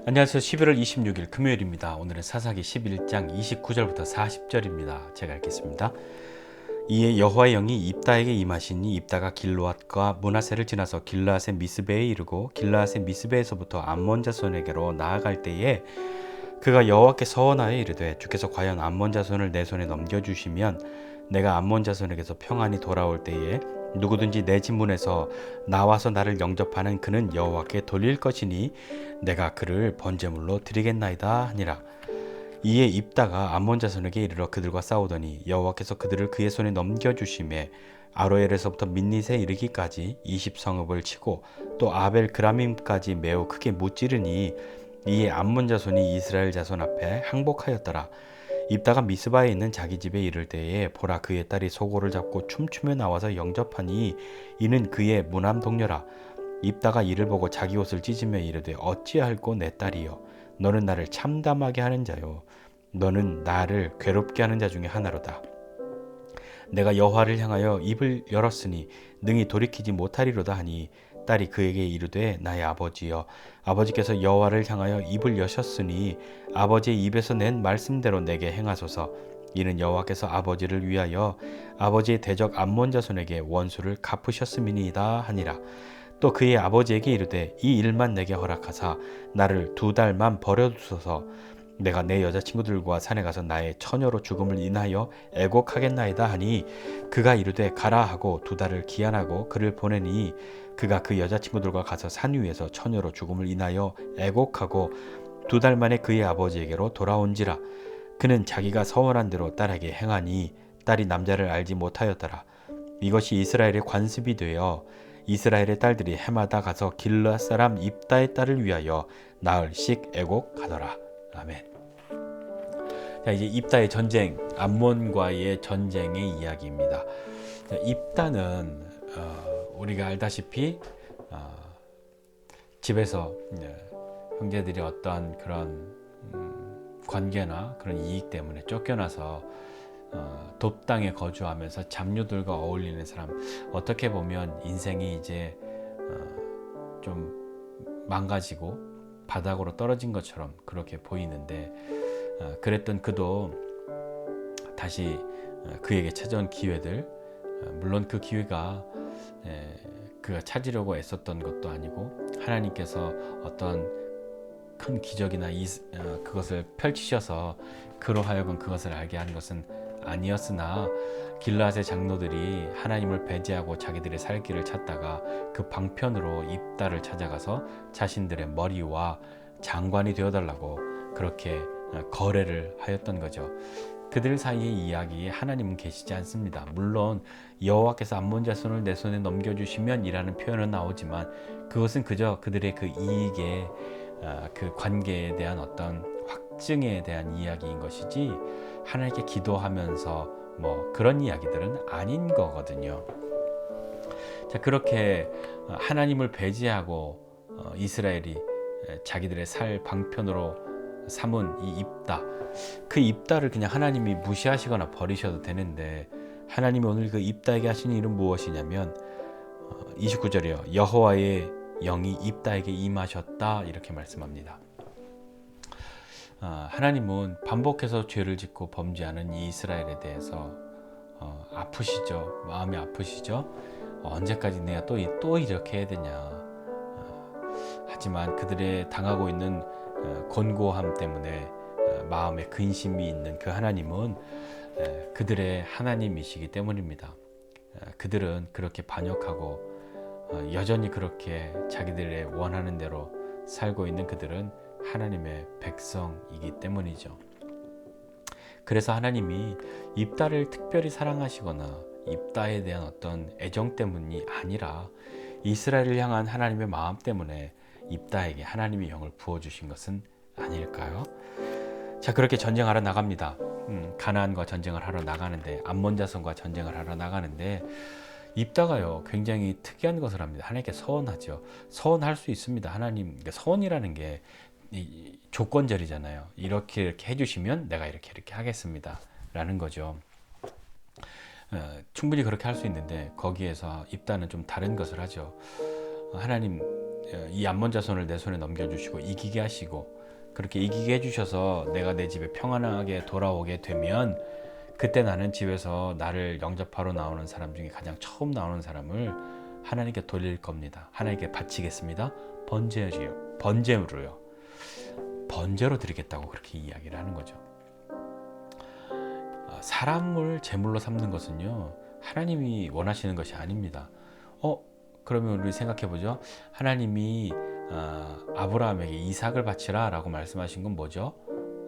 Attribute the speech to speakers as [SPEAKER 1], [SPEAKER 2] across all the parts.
[SPEAKER 1] 안녕하세요. 11월 26일 금요일입니다. 오늘은 사사기 11장 29절부터 40절입니다. 제가 읽겠습니다. 이에 여호와의 영이 입다에게 임하시니 입다가 길르앗과 므낫세를 지나서 길르앗의 미스베에 이르고 길르앗의 미스베에서부터 암몬 자손에게로 나아갈 때에 그가 여호와께 서원하여 이르되 주께서 과연 암몬 자손을 내 손에 넘겨주시면 내가 암몬 자손에게서 평안히 돌아올 때에 누구든지 내 진문에서 나와서 나를 영접하는 그는 여호와께 돌릴 것이니 내가 그를 번제물로 드리겠나이다 하니라. 이에 입다가 암몬 자손에게 이르러 그들과 싸우더니 여호와께서 그들을 그의 손에 넘겨주심에 아로엘에서부터 민닛에 이르기까지 20성읍을 치고 또 아벨 그라밈까지 매우 크게 무찌르니 이에 암몬 자손이 이스라엘 자손 앞에 항복하였더라. 입다가 미스바에 있는 자기 집에 이를 때에 보라 그의 딸이 소고를 잡고 춤추며 나와서 영접하니 이는 그의 무남 동료라. 입다가 이를 보고 자기 옷을 찢으며 이르되 어찌할꼬 내 딸이여 너는 나를 참담하게 하는 자요 너는 나를 괴롭게 하는 자 중에 하나로다. 내가 여호와를 향하여 입을 열었으니 능히 돌이키지 못하리로다 하니 딸이 그에게 이르되 나의 아버지여 아버지께서 여호와를 향하여 입을 여셨으니 아버지의 입에서 낸 말씀대로 내게 행하소서. 이는 여호와께서 아버지를 위하여 아버지의 대적 암몬 자손에게 원수를 갚으셨음이니이다 하니라. 또 그의 아버지에게 이르되 이 일만 내게 허락하사 나를 2달만 버려두소서. 내가 내 여자친구들과 산에 가서 나의 처녀로 죽음을 인하여 애곡하겠나이다 하니 그가 이르되 가라 하고 2달을 기한하고 그를 보내니 그가 그 여자친구들과 가서 산 위에서 처녀로 죽음을 인하여 애곡하고 2달 만에 그의 아버지에게로 돌아온지라. 그는 자기가 서원한 대로 딸에게 행하니 딸이 남자를 알지 못하였더라. 이것이 이스라엘의 관습이 되어 이스라엘의 딸들이 해마다 가서 길르앗 사람 입다의 딸을 위하여 나흘씩 애곡하더라. 아멘. 자, 이제 입다의 전쟁, 암몬과의 전쟁의 이야기입니다. 자, 입다는 우리가 알다시피 집에서 형제들이 어떤 그런 관계나 그런 이익 때문에 쫓겨나서 돕당에 거주하면서 잡류들과 어울리는 사람, 어떻게 보면 인생이 이제 좀 망가지고 바닥으로 떨어진 것처럼 그렇게 보이는데 그랬던 그도 다시 그에게 찾아온 기회들, 물론 그 기회가 그가 찾으려고 애썼던 것도 아니고 하나님께서 어떤 큰 기적이나 그것을 펼치셔서 그로 하여금 그것을 알게 한 것은 아니었으나 길르앗의 장로들이 하나님을 배제하고 자기들의 살 길을 찾다가 그 방편으로 입다를 찾아가서 자신들의 머리와 장관이 되어달라고 그렇게 거래를 하였던 거죠. 그들 사이의 이야기에 하나님은 계시지 않습니다. 물론 여호와께서 암몬 자손을 내 손에 넘겨주시면 이라는 표현은 나오지만 그것은 그저 그들의 그 이익에 그 관계에 대한 어떤 확증에 대한 이야기인 것이지 하나님께 기도하면서 뭐 그런 이야기들은 아닌 거거든요. 자, 그렇게 하나님을 배제하고 이스라엘이 자기들의 살 방편으로 삼은 이 입다, 그 입다를 그냥 하나님이 무시하시거나 버리셔도 되는데 하나님이 오늘 그 입다에게 하신 일은 무엇이냐면 29절이요. 여호와의 영이 입다에게 임하셨다 이렇게 말씀합니다. 하나님은 반복해서 죄를 짓고 범죄하는 이 이스라엘에 대해서 아프시죠. 마음이 아프시죠. 언제까지 내가 또 이렇게 해야 되냐. 하지만 그들의 당하고 있는 곤고함 때문에 마음에 근심이 있는 그 하나님은 그들의 하나님이시기 때문입니다. 그들은 그렇게 반역하고 여전히 그렇게 자기들의 원하는 대로 살고 있는 그들은 하나님의 백성이기 때문이죠. 그래서 하나님이 입다를 특별히 사랑하시거나 입다에 대한 어떤 애정 때문이 아니라 이스라엘을 향한 하나님의 마음 때문에 입다에게 하나님의 영을 부어주신 것은 아닐까요? 자, 그렇게 전쟁하러 나갑니다. 가나안과 전쟁을 하러 나가는데 암몬 자손과 전쟁을 하러 나가는데 입다가요 굉장히 특이한 것을 합니다. 하나님께 서원하죠. 서원할 수 있습니다. 하나님, 서원이라는 게 조건절이잖아요. 이렇게 해주시면 내가 이렇게 하겠습니다 라는 거죠. 충분히 그렇게 할 수 있는데 거기에서 입다는 좀 다른 것을 하죠. 하나님, 이 암몬 자손을 내 손에 넘겨주시고 이기게 하시고, 그렇게 이기게 해주셔서 내가 내 집에 평안하게 돌아오게 되면, 그때 나는 집에서 나를 영접하러 나오는 사람 중에 가장 처음 나오는 사람을 하나님께 돌릴 겁니다. 하나님께 바치겠습니다. 번제로요. 번제로 드리겠다고 그렇게 이야기를 하는 거죠. 사람을 제물로 삼는 것은요, 하나님이 원하시는 것이 아닙니다. 그러면 우리 생각해 보죠. 하나님이 아브라함에게 이삭을 바치라 라고 말씀하신 건 뭐죠?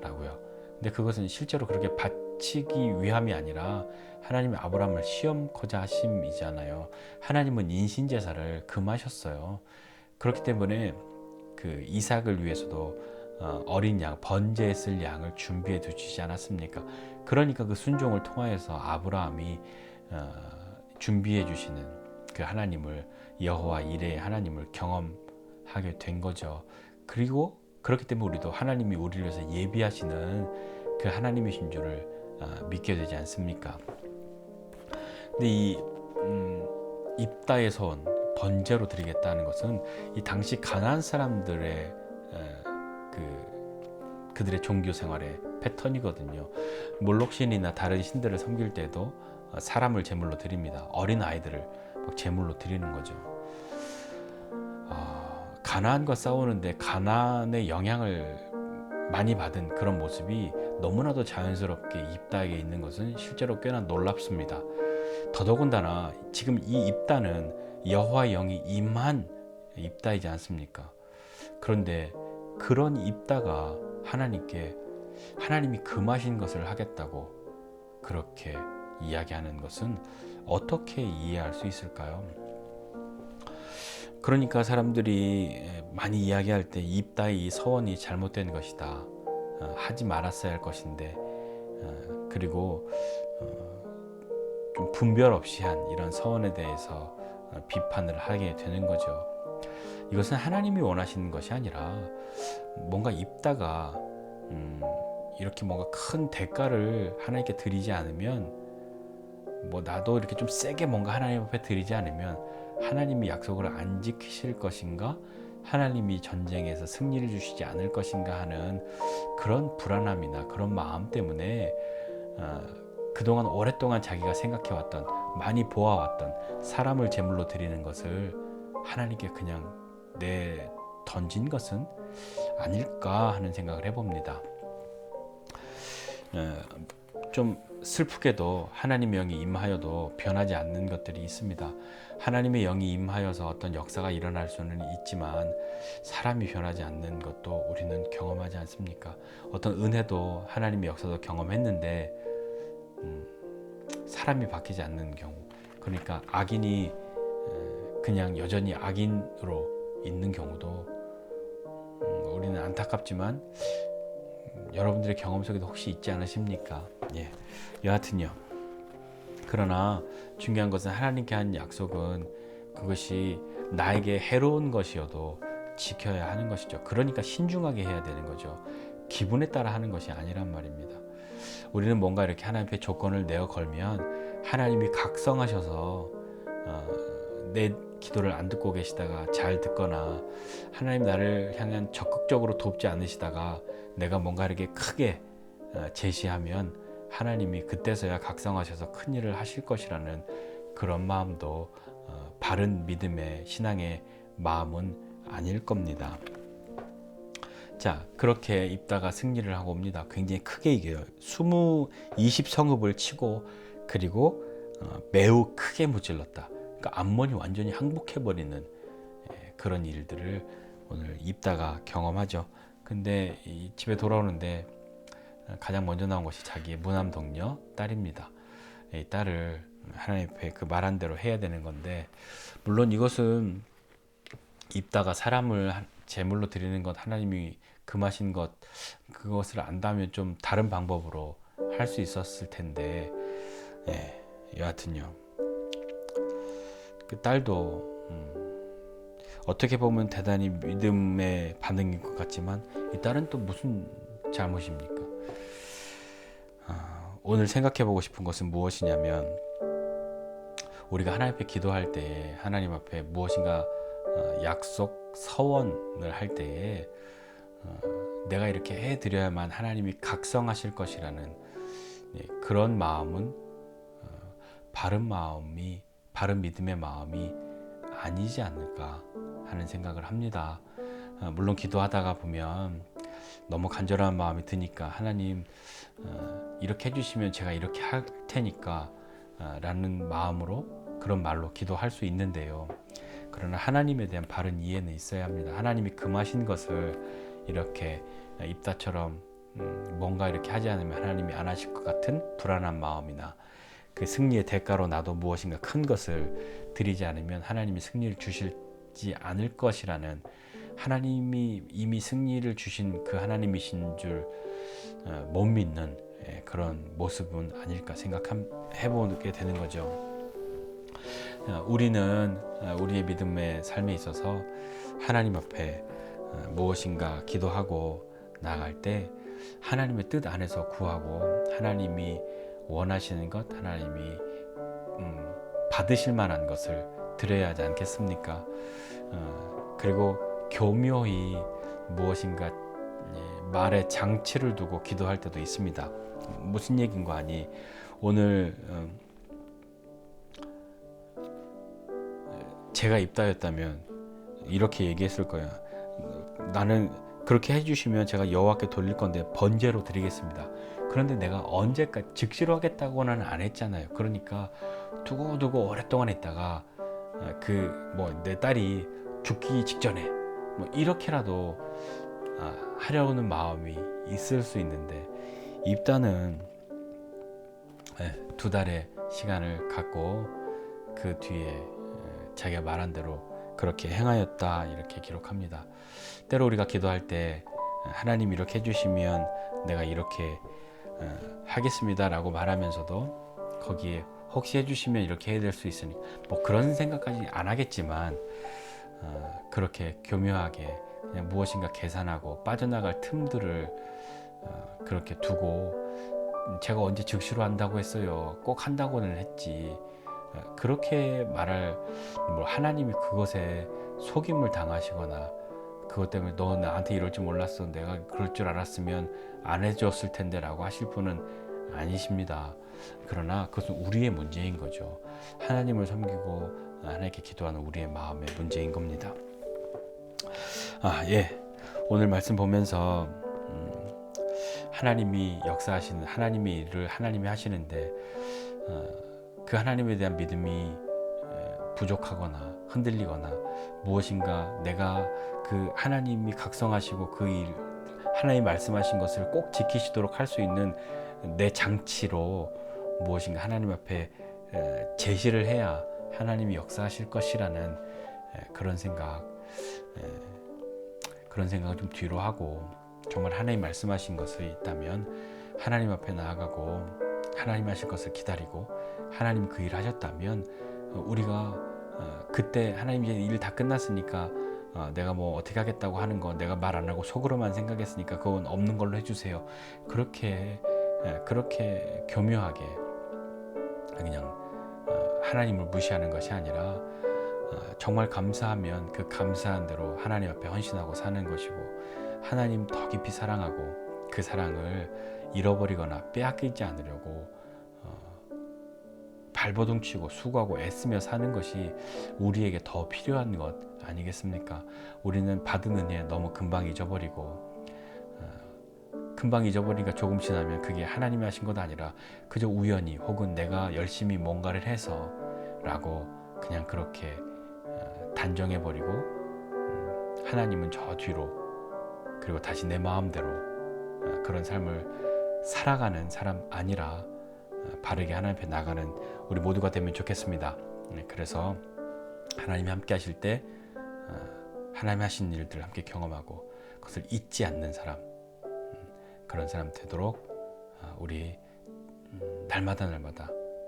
[SPEAKER 1] 라고요. 근데 그것은 실제로 그렇게 바치기 위함이 아니라 하나님이 아브라함을 시험코자 하심이잖아요. 하나님은 인신제사를 금하셨어요. 그렇기 때문에 그 이삭을 위해서도 어린 양, 번제에 쓸 양을 준비해 두시지 않았습니까? 그러니까 그 순종을 통하여서 아브라함이 준비해 주시는 그 하나님을, 여호와 이레의 하나님을 경험하게 된 거죠. 그리고 그렇기 때문에 우리도 하나님이 우리를 위해서 예비하시는 그 하나님이신 줄을 믿게 되지 않습니까? 근데 이 입다의 소원, 번제로 드리겠다는 것은 이 당시 가나안 사람들의 그들의 종교 생활의 패턴이거든요. 몰록신이나 다른 신들을 섬길 때도 사람을 제물로 드립니다. 어린 아이들을 제물로 드리는 거죠. 가나안과 싸우는데 가나안의 영향을 많이 받은 그런 모습이 너무나도 자연스럽게 입다에게 있는 것은 실제로 꽤나 놀랍습니다. 더더군다나 지금 이 입다는 여호와의 영이 임한 입다이지 않습니까? 그런데 그런 입다가 하나님이 금하신 것을 하겠다고 그렇게 이야기하는 것은 어떻게 이해할 수 있을까요? 그러니까 사람들이 많이 이야기할 때 입다의 이 서원이 잘못된 것이다, 하지 말았어야 할 것인데, 그리고 좀 분별 없이 한 이런 서원에 대해서 비판을 하게 되는 거죠. 이것은 하나님이 원하시는 것이 아니라 뭔가 입다가 이렇게 뭔가 큰 대가를 하나님께 드리지 않으면, 나도 이렇게 좀 세게 뭔가 하나님 앞에 드리지 않으면 하나님이 약속을 안 지키실 것인가, 하나님이 전쟁에서 승리를 주시지 않을 것인가 하는 그런 불안함이나 그런 마음 때문에 그동안 오랫동안 자기가 생각해왔던, 많이 보아왔던 사람을 제물로 드리는 것을 하나님께 그냥 던진 것은 아닐까 하는 생각을 해봅니다. 좀 슬프게도 하나님의 영이 임하여도 변하지 않는 것들이 있습니다. 하나님의 영이 임하여서 어떤 역사가 일어날 수는 있지만 사람이 변하지 않는 것도 우리는 경험하지 않습니까? 어떤 은혜도 하나님의 역사도 경험했는데 사람이 바뀌지 않는 경우, 그러니까 악인이 그냥 여전히 악인으로 있는 경우도 우리는 안타깝지만 여러분들의 경험 속에도 혹시 있지 않으십니까? 여하튼요. 그러나 중요한 것은 하나님께 한 약속은 그것이 나에게 해로운 것이어도 지켜야 하는 것이죠. 그러니까 신중하게 해야 되는 거죠. 기분에 따라 하는 것이 아니란 말입니다. 우리는 뭔가 이렇게 하나님 앞에 조건을 내어 걸면 하나님이 각성하셔서 내 기도를 안 듣고 계시다가 잘 듣거나, 하나님 나를 향한 적극적으로 돕지 않으시다가 내가 뭔가 이렇게 크게 제시하면 하나님이 그때서야 각성하셔서 큰 일을 하실 것이라는 그런 마음도 바른 믿음의 신앙의 마음은 아닐 겁니다. 자, 그렇게 입다가 승리를 하고 옵니다. 굉장히 크게 이겨요. 20성읍을 치고, 그리고 매우 크게 무찔렀다. 그러니까 암몬이 완전히 항복해버리는 그런 일들을 오늘 입다가 경험하죠. 근데 이 집에 돌아오는데 가장 먼저 나온 것이 자기의 무남 동료 딸입니다. 이 딸을 하나님 앞에 그 말한 대로 해야 되는 건데, 물론 이것은 입다가 사람을 제물로 드리는 것, 하나님이 금하신 것, 그것을 안다면 좀 다른 방법으로 할 수 있었을 텐데, 여하튼요. 그 딸도 어떻게 보면 대단히 믿음의 반응인 것 같지만 이 딸은 또 무슨 잘못입니까? 오늘 생각해 보고 싶은 것은 무엇이냐면, 우리가 하나님 앞에 기도할 때 하나님 앞에 무엇인가 약속 서원을 할 때에 내가 이렇게 해드려야만 하나님이 각성하실 것이라는 그런 마음은 바른 믿음의 마음이 아니지 않을까 하는 생각을 합니다. 물론 기도하다가 보면 너무 간절한 마음이 드니까 하나님 이렇게 해주시면 제가 이렇게 할 테니까 라는 마음으로 그런 말로 기도할 수 있는데요. 그러나 하나님에 대한 바른 이해는 있어야 합니다. 하나님이 금하신 것을 이렇게 입다처럼 뭔가 이렇게 하지 않으면 하나님이 안 하실 것 같은 불안한 마음이나 그 승리의 대가로 나도 무엇인가 큰 것을 드리지 않으면 하나님이 승리를 주실지 않을 것이라는, 하나님이 이미 승리를 주신 그 하나님이신 줄 못 믿는 그런 모습은 아닐까 생각해보게 되는 거죠. 우리는 우리의 믿음의 삶에 있어서 하나님 앞에 무엇인가 기도하고 나아갈 때 하나님의 뜻 안에서 구하고 하나님이 원하시는 것, 하나님이 받으실 만한 것을 드려야 하지 않겠습니까? 그리고 교묘히 무엇인가 말에 장치를 두고 기도할 때도 있습니다. 무슨 얘기인가 하니, 오늘 제가 입다였다면 이렇게 얘기했을 거야. 나는 그렇게 해주시면 제가 여호와께 돌릴 건데 번제로 드리겠습니다. 그런데 내가 언제까지 즉시로 하겠다고는 안 했잖아요. 그러니까 두고두고 오랫동안 있다가 내 딸이 죽기 직전에 이렇게라도 하려는 마음이 있을 수 있는데, 입다는 2달의 시간을 갖고 그 뒤에 자기가 말한 대로 그렇게 행하였다 이렇게 기록합니다. 때로 우리가 기도할 때 하나님 이렇게 해주시면 내가 이렇게 하겠습니다 라고 말하면서도 거기에 혹시 해주시면 이렇게 해야 될 수 있으니 그런 생각까지 안 하겠지만 그렇게 교묘하게 그냥 무엇인가 계산하고 빠져나갈 틈들을 그렇게 두고, 제가 언제 즉시로 한다고 했어요, 꼭 한다고는 했지, 그렇게 말할, 하나님이 그것에 속임을 당하시거나 그것 때문에 너 나한테 이럴 줄 몰랐어, 내가 그럴 줄 알았으면 안 해줬을 텐데 라고 하실 분은 아니십니다. 그러나 그것은 우리의 문제인 거죠. 하나님을 섬기고 하나님께 기도하는 우리의 마음의 문제인 겁니다. 오늘 말씀 보면서 하나님이 역사하시는, 하나님의 일을 하나님이 하시는데 그 하나님에 대한 믿음이 부족하거나 흔들리거나 무엇인가 내가 그 하나님이 각성하시고 그 일, 하나님이 말씀하신 것을 꼭 지키시도록 할 수 있는 내 장치로 무엇인가 하나님 앞에 제시를 해야 하나님이 역사하실 것이라는 그런 생각을 좀 뒤로 하고, 정말 하나님 말씀하신 것이 있다면 하나님 앞에 나아가고 하나님 하실 것을 기다리고 하나님 그 일 하셨다면 우리가 그때 하나님 이제 일 다 끝났으니까 내가 어떻게 하겠다고 하는 거 내가 말 안 하고 속으로만 생각했으니까 그건 없는 걸로 해주세요, 그렇게 교묘하게 그냥 하나님을 무시하는 것이 아니라 정말 감사하면 그 감사한 대로 하나님 앞에 헌신하고 사는 것이고, 하나님 더 깊이 사랑하고 그 사랑을 잃어버리거나 빼앗기지 않으려고 발버둥치고 수고하고 애쓰며 사는 것이 우리에게 더 필요한 것 아니겠습니까? 우리는 받은 은혜 너무 금방 잊어버리니까 조금 지나면 그게 하나님이 하신 것 아니라 그저 우연히 혹은 내가 열심히 뭔가를 해서 라고 그냥 그렇게 단정해버리고 하나님은 저 뒤로, 그리고 다시 내 마음대로 그런 삶을 살아가는 사람 아니라 바르게 하나님 앞에 나가는 우리 모두가 되면 좋겠습니다. 그래서 하나님이 함께 하실 때 하나님이 하신 일들을 함께 경험하고 그것을 잊지 않는 사람, 그런 사람 되도록 우리 날마다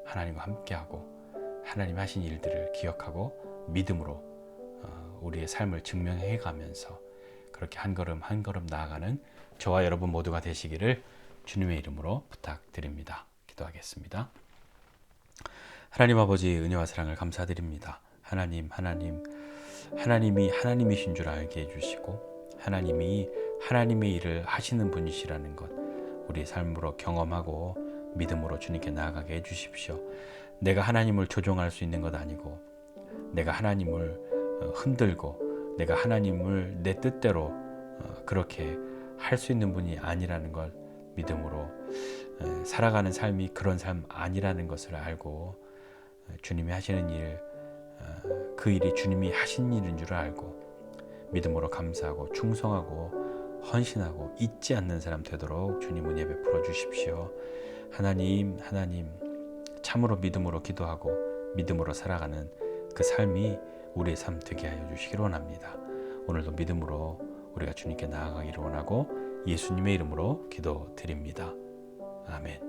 [SPEAKER 1] 하나님과 함께하고 하나님이 하신 일들을 기억하고 믿음으로 우리의 삶을 증명해 가면서 그렇게 한 걸음 한 걸음 나아가는 저와 여러분 모두가 되시기를 주님의 이름으로 부탁드립니다. 기도하겠습니다. 하나님 아버지, 은혜와 사랑을 감사드립니다. 하나님 하나님이 하나님이신 줄 알게 해주시고 하나님이 하나님의 일을 하시는 분이시라는 것 우리 삶으로 경험하고 믿음으로 주님께 나아가게 해주십시오. 내가 하나님을 조종할 수 있는 것 아니고 내가 하나님을 흔들고 내가 하나님을 내 뜻대로 그렇게 할 수 있는 분이 아니라는 걸 믿음으로 살아가는 삶이 그런 삶 아니라는 것을 알고 주님이 하시는 일, 그 일이 주님이 하신 일인 줄 알고 믿음으로 감사하고 충성하고 헌신하고 잊지 않는 사람 되도록 주님 은혜 베풀어 주십시오. 하나님 참으로 믿음으로 기도하고 믿음으로 살아가는 그 삶이 우리의 삶 되게 하여 주시기를 원합니다. 오늘도 믿음으로 우리가 주님께 나아가기를 원하고 예수님의 이름으로 기도드립니다. 아멘.